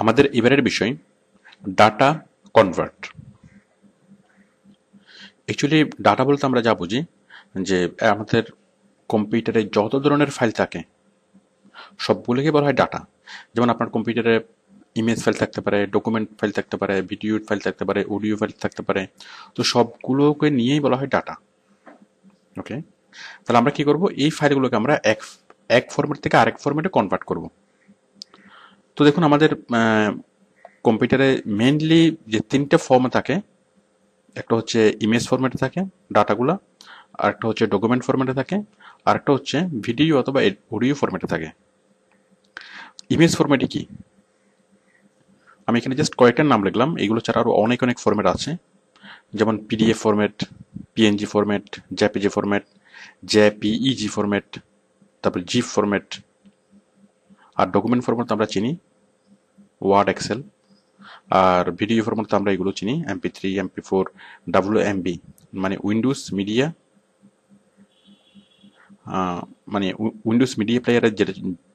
আমাদের এবারের বিষয় ডাটা কনভার্ট। অ্যাকচুয়ালি ডাটা বলতে আমরা যা বুঝি যে আমাদের কম্পিউটারে যত ধরনের ফাইল থাকে সবগুলোকে বলা হয় ডাটা। যেমন আপনার কম্পিউটারে ইমেজ ফাইল থাকতে পারে, ডকুমেন্ট ফাইল থাকতে পারে, ভিডিও ফাইল থাকতে পারে, অডিও ফাইল থাকতে পারে। তো সবগুলোকে নিয়েই বলা হয় ডাটা। ওকে, তাহলে আমরা কি করব, এই ফাইলগুলোকে আমরা এক এক ফরম্যাট থেকে আরেক ফরম্যাটে কনভার্ট করব। তো দেখুন আমাদের কম্পিউটারে মেইনলি যে তিনটে ফর্ম থাকে, একটা হচ্ছে ইমেজ ফরম্যাটে থাকে ডাটাগুলা, আর একটা হচ্ছে ডকুমেন্ট ফরম্যাটে থাকে, আর একটা হচ্ছে ভিডিও অথবা অডিও ফরম্যাটে থাকে। ইমেজ ফরম্যাটে কি, আমি এখানে জাস্ট কয়েকটার নাম লিখলাম, এগুলো ছাড়া আরো অনেক অনেক ফরম্যাট আছে, যেমন PDF format, PNG format, JPG format, JPEG format, তারপর জিপ ফরম্যাট। আর ডকুমেন্ট ফরম্যাট আমরা চিনি ওয়ার্ড, এক্সেল। আর ভিডিও ফরম্যাট আমরা এগুলো চিনি MP3, MP4, WMB, মানে উইন্ডোজ মিডিয়া, মানে উইন্ডোজ মিডিয়া প্লেয়ারে যেটা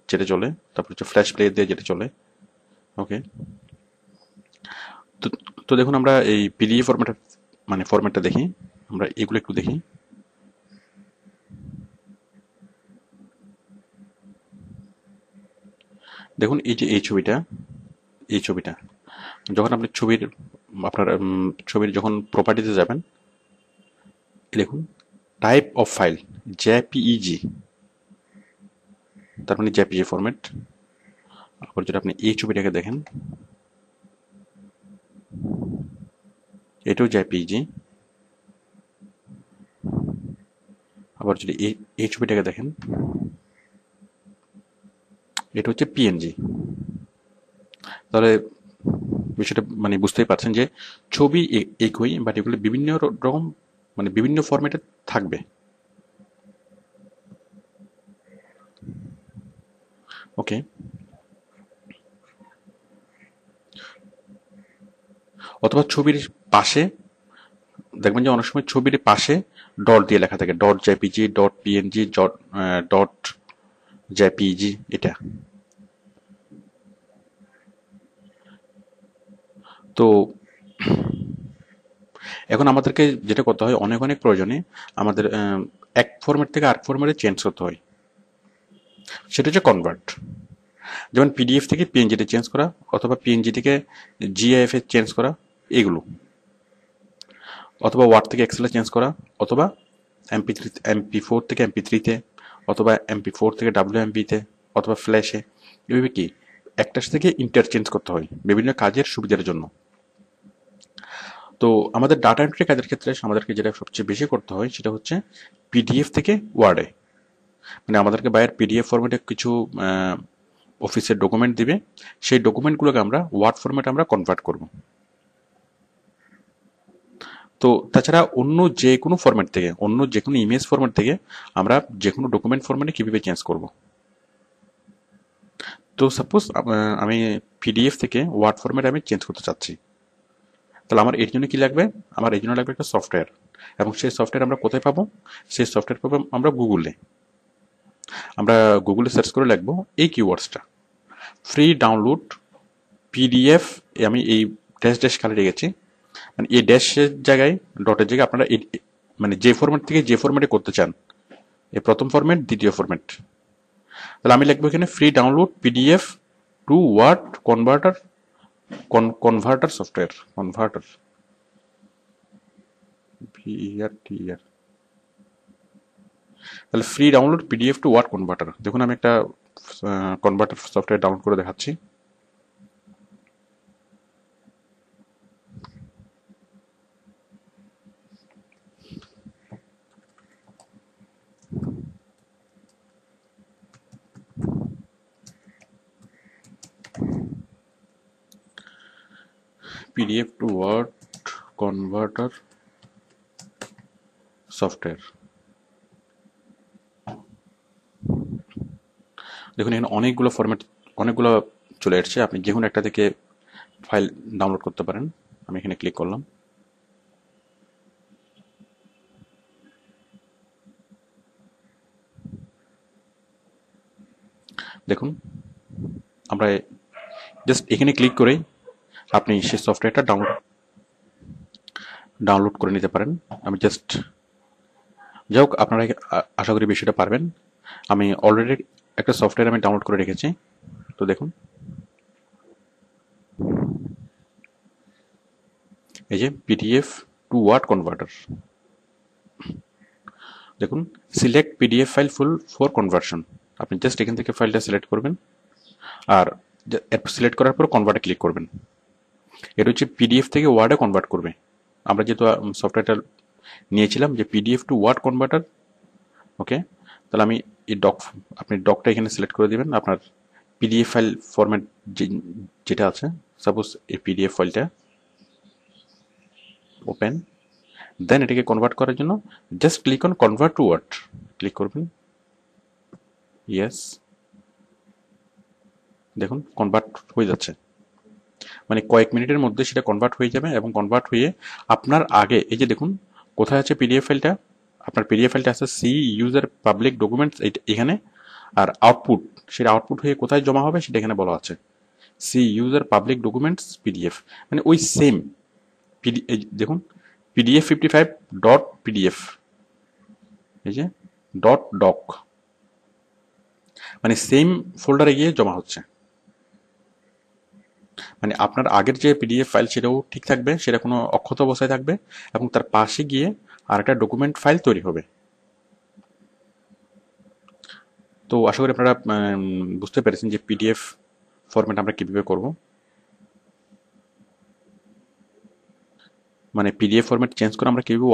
যেটা চলে, তারপর হচ্ছে ফ্ল্যাশ প্লেয়ার দিয়ে যেটা চলে। ওকে, তো তো দেখুন আমরা এই পিডিএফ ফরম্যাটটা দেখি, আমরা এগুলো একটু দেখি। দেখুন এই যে এই ছবিটা যখন আপনি ছবির যখন প্রপার্টিতে যাবেন, দেখুন টাইপ অফ ফাইল জেপিইজি, তার মানে জেপিজি ফরম্যাট। আবার যদি আপনি এই ছবিটাকে দেখেন, এটাও জেপিইজি। আবার যদি এই ছবিটাকে দেখেন, এটা হচ্ছে পিএনজি। তাহলে বিষয়টা মানে বুঝতেই পারছেন যে ছবি একই, বাট এগুলো বিভিন্ন রকম, মানে বিভিন্ন ফরম্যাটে থাকবে। ওকে, অথবা ছবির পাশে দেখবেন যে অনেক সময় ছবির পাশে ডট দিয়ে লেখা থাকে, dot JPG, dot PNG, dot JPG. এটা তো এখন আমাদেরকে যেটা করতে হয়, অনেক অনেক প্রয়োজনে আমাদের এক ফরম্যাট থেকে আরেক ফরম্যাটে চেঞ্জ করতে হয়, সেটা হচ্ছে কনভার্ট। যেমন পিডিএফ থেকে পিএনজিতে চেঞ্জ করা, অথবা পিএনজি থেকে জিআইএফ এ চেঞ্জ করা, এগুলো। অথবা ওয়ার্ড থেকে এক্সেলে চেঞ্জ করা, অথবা MP4 থেকে MP3-তে, অথবা MP4 থেকে WMB-তে, অথবা ফ্ল্যাশে। এভাবে কি একটার থেকে ইন্টারচেঞ্জ করতে হয় বিভিন্ন কাজের সুবিধার জন্য। তো আমাদের ডাটা এন্ট্রি কাজের ক্ষেত্রে আমাদেরকে যেটা সবচেয়ে বেশি করতে হয় সেটা হচ্ছে পিডিএফ থেকে ওয়ার্ডে, মানে আমাদেরকে বাইরের পিডিএফ ফরম্যাটে কিছু অফিসের ডকুমেন্ট দিবে, সেই ডকুমেন্টগুলোকে আমরা ওয়ার্ড ফরম্যাটে আমরা কনভার্ট করব। তো তাছাড়া অন্য যে কোনো ফরম্যাট থেকে, অন্য যে কোনো ইমেজ ফরম্যাট থেকে আমরা যে কোনো ডকুমেন্ট ফরম্যাটে কিভাবে চেঞ্জ করব। তো সাপোজ আমি পিডিএফ থেকে ওয়ার্ড ফরম্যাটে আমি চেঞ্জ করতে চাচ্ছি, তাহলে আমার এর জন্য কি লাগবে, আমার এর জন্য লাগবে একটা সফটওয়্যার। এবং সেই সফটওয়্যার আমরা কোথায় পাবো, সেই সফটওয়্যার পাবো আমরা গুগলে। আমরা গুগলে সার্চ করে লিখবো এই কিওয়ার্ডসটা, ফ্রি ডাউনলোড পিডিএফ। আমি এই ড্যাশ ড্যাশ খালি রেখেছি, মানে এই ড্যাশের জায়গায় ডটের জায়গায় আপনারা মানে যে ফরম্যাট থেকে যে ফরম্যাটে করতে চান, এই প্রথম ফরম্যাট, দ্বিতীয় ফরম্যাট। তাহলে আমি লিখবো এখানে free download PDF to word converter, converter software, converter, VRTR। তাহলে free download PDF to word converter. দেখুন আমি একটা কনভার্টার সফটওয়্যার ডাউনলোড করে দেখাচ্ছি। PDF to word converter software. দেখুন এখানে অনেকগুলো ফরম্যাট, অনেকগুলো চলে আসছে, আপনি যে কোনো একটা থেকে ফাইল ডাউনলোড করতে পারেন। আমি এখানে ক্লিক করলাম। দেখুন আমরা জাস্ট এখানে ক্লিক করেই আপনি সেই সফটওয়্যারটা ডাউনলোড করে নিতে পারেন। আমি জাস্ট যাই হোক, আপনারা আশা করি বিষয়টা পারবেন। আমি অলরেডি একটা সফটওয়্যার আমি ডাউনলোড করে রেখেছি। তো দেখুন, এই যে পিডিএফ টু ওয়ার্ড কনভার্টার, দেখুন select PDF file full for conversion. আপনি জাস্ট এখান থেকে ফাইলটা সিলেক্ট করবেন, আর সিলেক্ট করার পর কনভার্টে ক্লিক করবেন। এটা হচ্ছে পিডিএফ থেকে ওয়ার্ডে কনভার্ট করবে। আমরা যেহেতু সফটওয়্যারটা নিয়েছিলাম যে পিডিএফ টু ওয়ার্ড কনভার্টার, ওকে, তাহলে আমি এই আপনি ডকটা এখানে সিলেক্ট করে দিবেন। আপনার পিডিএফ ফাইল ফরম্যাট যেটা আছে, সাপোজ এই পিডিএফ ফাইলটা ওপেন, দেন এটাকে কনভার্ট করার জন্য just click on convert to word, click করবেন। ইয়েস, দেখুন কনভার্ট হয়ে যাচ্ছে, মানে কয়েক মিনিটের মধ্যে সেটা কনভার্ট হয়ে যাবে। এবং কনভার্ট হয়ে আপনার আগে এই যে দেখুন কোথায় আছে পিডিএফ ফাইলটা, আপনার পিডিএফ ফাইলটা আছে সি ইউজার পাবলিক ডকুমেন্টস এখানে, আর আউটপুট, সেটা আউটপুট হয়ে কোথায় জমা হবে সেটা এখানে বলা আছে, C user public documents PDF. মানে ওই সেম দেখুন পিডিএফ 55 ডট পিডিএফ, এই যে ডট ডক, মানে সেম ফোল্ডারে গিয়ে জমা হচ্ছে। মানে আপনার আগের যে পিডিএফ ফাইল সেটাও ঠিক থাকবে, সেটা কোনো অক্ষত অবস্থায় থাকবে, এবং তার পাশে গিয়ে আর একটা ডকুমেন্ট ফাইল তৈরি হবে। তো আশা করি আপনারা বুঝতে পেরেছেন যে পিডিএফ ফরম্যাট আমরা কীভাবে করব। মানে পিডিএফ ফরম্যাট চেঞ্জ করে আমরা কীভাবে